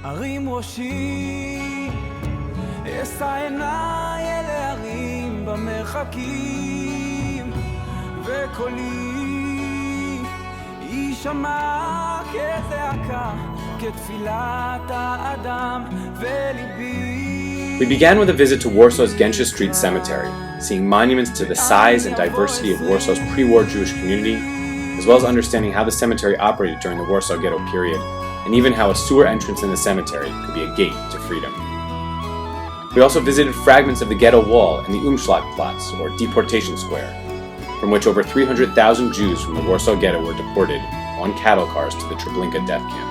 ארים ראשי, אשא עיניי אל ההרים במרחקים, וקולי יישמע כזעקה, כתפילת האדם וליבי. We began with a visit to Warsaw's Gęscha Street Cemetery, seeing monuments to the size and diversity of Warsaw's pre-war Jewish community, as well as understanding how the cemetery operated during the Warsaw Ghetto period, and even how a sewer entrance in the cemetery could be a gate to freedom. We also visited fragments of the ghetto wall and the Umschlagplatz, or deportation square, from which over 300,000 Jews from the Warsaw Ghetto were deported on cattle cars to the Treblinka death camp.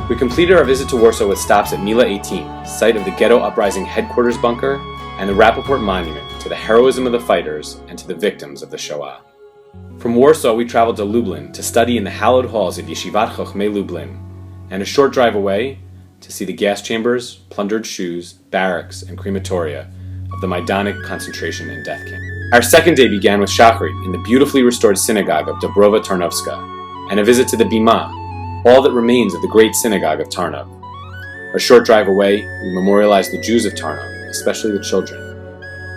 We completed our visit to Warsaw with stops at Mila 18, site of the ghetto uprising headquarters bunker, and the Rappaport Monument to the heroism of the fighters and to the victims of the Shoah. From Warsaw, we traveled to Lublin to study in the hallowed halls of Yeshivat Chochmei Lublin, and a short drive away to see the gas chambers, plundered shoes, barracks, and crematoria of the Maidanic concentration and death camp. Our second day began with Shachrit in the beautifully restored synagogue of Dobrova Tarnowska, and a visit to the Bima, all that remains of the great synagogue of Tarnov. A short drive away, we memorialized the Jews of Tarnov, especially the children,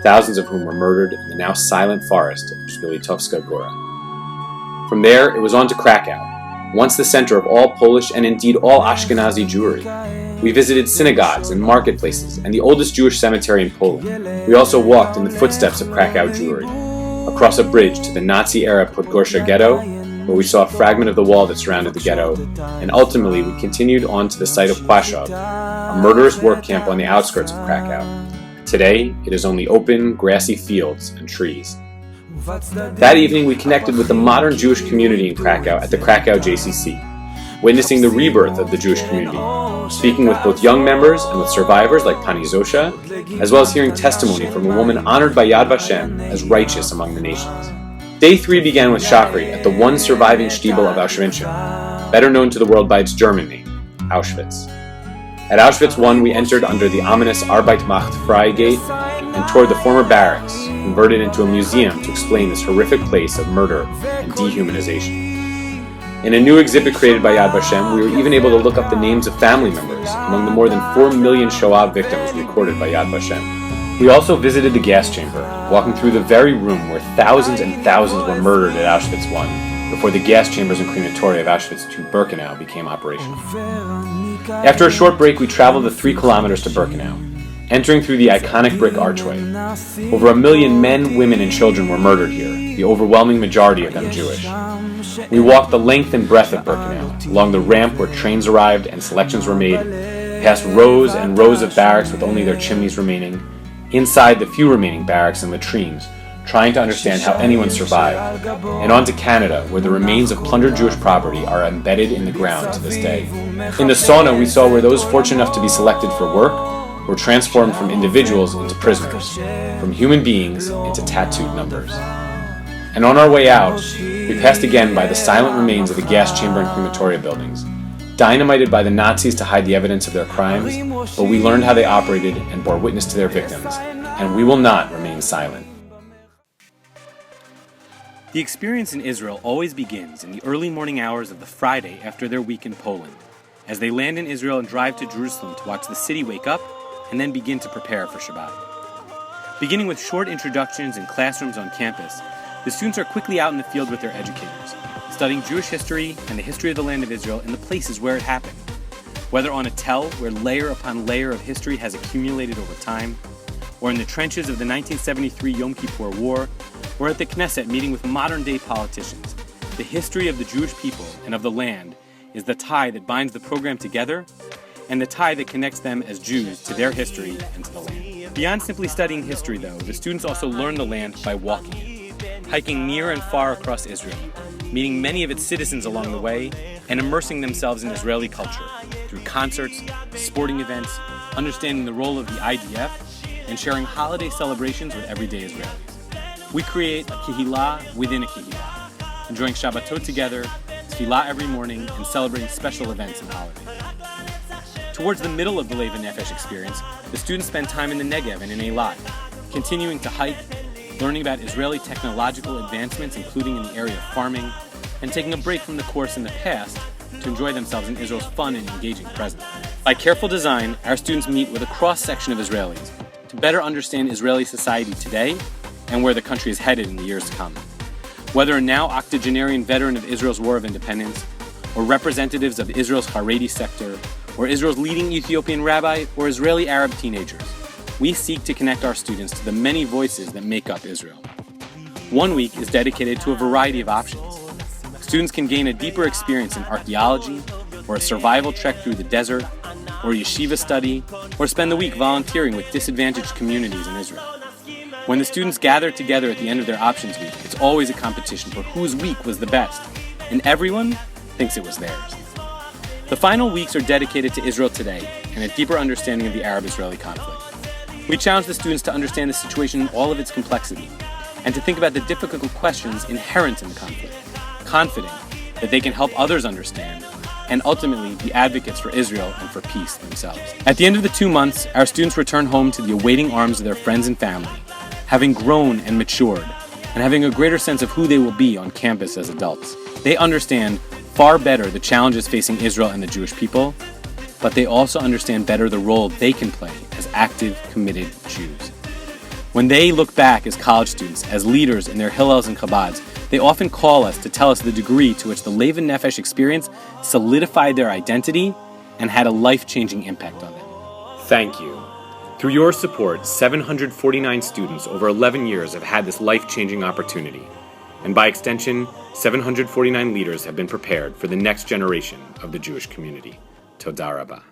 thousands of whom were murdered in the now silent forest of Zbilitovska Gora. From there, it was on to Krakow, once the center of all Polish and indeed all Ashkenazi Jewry. We visited synagogues and marketplaces and the oldest Jewish cemetery in Poland. We also walked in the footsteps of Krakow Jewry, across a bridge to the Nazi-era Podgorsza Ghetto, where we saw a fragment of the wall that surrounded the ghetto, and ultimately we continued on to the site of Płaszów, a murderous work camp on the outskirts of Krakow. Today, it is only open, grassy fields and trees. That evening, we connected with the modern Jewish community in Krakow at the Krakow JCC, witnessing the rebirth of the Jewish community, speaking with both young members and with survivors like Pani Zosha, as well as hearing testimony from a woman honored by Yad Vashem as righteous among the nations. Day 3 began with Shachrit at the one surviving shtibel of Auschwitz, better known to the world by its German name, Auschwitz. At Auschwitz I, we entered under the ominous Arbeit macht frei gate and toured the former barracks, converted into a museum to explain this horrific place of murder and dehumanization. In a new exhibit created by Yad Vashem, we were even able to look up the names of family members among the more than 4 million Shoah victims recorded by Yad Vashem. We also visited the gas chamber, walking through the very room where thousands and thousands were murdered at Auschwitz I, before the gas chambers and crematoria of Auschwitz II-Birkenau became operational. After a short break, we traveled the 3 kilometers to Birkenau, entering through the iconic brick archway. Over 1 million men, women, and children were murdered here, the overwhelming majority of them Jewish. We walked the length and breadth of Birkenau, along the ramp where trains arrived and selections were made, past rows and rows of barracks with only their chimneys remaining, inside the few remaining barracks and latrines, trying to understand how anyone survived, and on to Canada, where the remains of plundered Jewish property are embedded in the ground to this day. In the sauna, we saw where those fortunate enough to be selected for work were transformed from individuals into prisoners, from human beings into tattooed numbers. And on our way out, we passed again by the silent remains of the gas chamber and crematoria buildings, dynamited by the Nazis to hide the evidence of their crimes, but we learned how they operated and bore witness to their victims, and we will not remain silent. The experience in Israel always begins in the early morning hours of the Friday after their week in Poland, as they land in Israel and drive to Jerusalem to watch the city wake up and then begin to prepare for Shabbat. Beginning with short introductions in classrooms on campus, the students are quickly out in the field with their educators, studying Jewish history and the history of the land of Israel and the places where it happened. Whether on a tell, where layer upon layer of history has accumulated over time, or in the trenches of the 1973 Yom Kippur War, or at the Knesset meeting with modern-day politicians, the history of the Jewish people and of the land is the tie that binds the program together and the tie that connects them as Jews to their history and to the land. Beyond simply studying history, though, the students also learn the land by walking it, hiking near and far across Israel, meeting many of its citizens along the way, and immersing themselves in Israeli culture through concerts, sporting events, understanding the role of the IDF, and sharing holiday celebrations with everyday Israelis. We create a kehillah within a kehillah, enjoying Shabbatot together, tefillah every morning, and celebrating special events and holidays. Towards the middle of the LVN Experience, the students spend time in the Negev and in Eilat, continuing to hike, learning about Israeli technological advancements, including in the area of farming, and taking a break from the course in the past to enjoy themselves in Israel's fun and engaging present. By careful design, our students meet with a cross-section of Israelis to better understand Israeli society today and where the country is headed in the years to come. Whether a now octogenarian veteran of Israel's War of Independence, or representatives of Israel's Haredi sector, or Israel's leading Ethiopian rabbi, or Israeli Arab teenagers, we seek to connect our students to the many voices that make up Israel. 1 week is dedicated to a variety of options. Students can gain a deeper experience in archaeology, or a survival trek through the desert, or yeshiva study, or spend the week volunteering with disadvantaged communities in Israel. When the students gather together at the end of their options week, it's always a competition for whose week was the best, and everyone thinks it was theirs. The final weeks are dedicated to Israel today and a deeper understanding of the Arab-Israeli conflict. We challenge the students to understand the situation in all of its complexity and to think about the difficult questions inherent in the conflict, confident that they can help others understand and ultimately be advocates for Israel and for peace themselves. At the end of the 2 months, our students return home to the awaiting arms of their friends and family, having grown and matured, and having a greater sense of who they will be on campus as adults. They understand far better the challenges facing Israel and the Jewish people, but they also understand better the role they can play as active, committed Jews. When they look back as college students, as leaders in their Hillels and Chabads, they often call us to tell us the degree to which the LVN experience solidified their identity and had a life-changing impact on them. Thank you. Through your support, 749 students over 11 years have had this life-changing opportunity. And by extension, 749 leaders have been prepared for the next generation of the Jewish community. Toda Rabah.